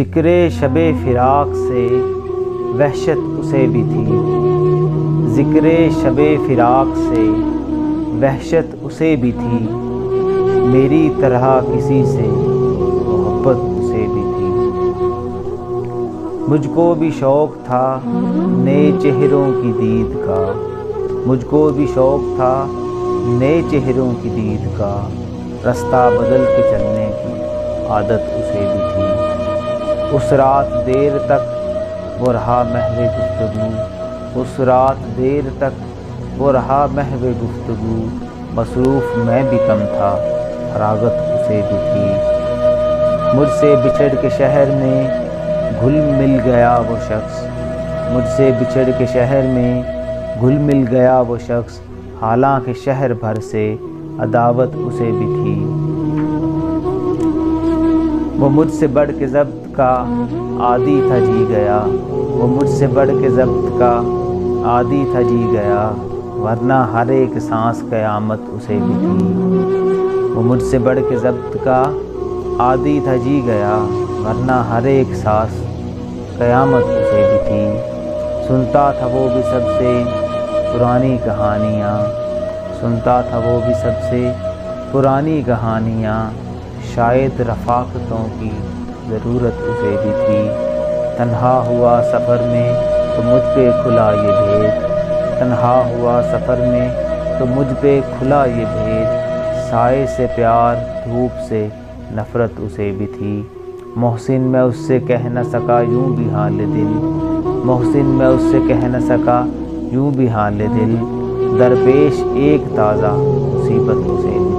ذکر شب فراق سے وحشت اسے بھی تھی، ذکر شب فراق سے وحشت اسے بھی تھی، میری طرح کسی سے محبت اسے بھی تھی۔ مجھ کو بھی شوق تھا نئے چہروں کی دید کا، مجھ کو بھی شوق تھا نئے چہروں کی دید کا، رستہ بدل کے چلنے کی عادت اسے بھی تھی۔ اس رات دیر تک وہ رہا محو گفتگو، اس رات دیر تک وہ رہا محو گفتگو، مصروف میں بھی کم تھا فراغت اسے بھی تھی۔ مجھ سے بچھڑ کے شہر میں گھل مل گیا وہ شخص، مجھ سے بچھڑ کے شہر میں گھل مل گیا وہ شخص، حالانکہ شہر بھر سے عداوت اسے بھی تھی۔ وہ مجھ سے بڑھ کے ضبط کا عادی تھا جی گیا، وہ مجھ سے بڑھ کے ضبط کا عادی تھا جی گیا، ورنہ ہر ایک سانس قیامت اسے بھی تھی۔ وہ مجھ سے بڑھ کے ضبط کا عادی تھا جی گیا، ورنہ ہر ایک سانس قیامت اسے بھی تھی۔ سنتا تھا وہ بھی سب سے پرانی کہانیاں، سنتا تھا وہ بھی سب سے پرانی کہانیاں، شاید رفاقتوں کی ضرورت اسے بھی تھی۔ تنہا ہوا سفر میں تو مجھ پہ کھلا یہ بھید، تنہا ہوا سفر میں تو مجھ پہ کھلا یہ بھید، سائے سے پیار دھوپ سے نفرت اسے بھی تھی۔ محسن میں اس سے کہہ نہ سکا یوں بھی حال دل، محسن میں اس سے کہہ نہ سکا یوں بھی حال دل، درپیش ایک تازہ مصیبت اسے بھی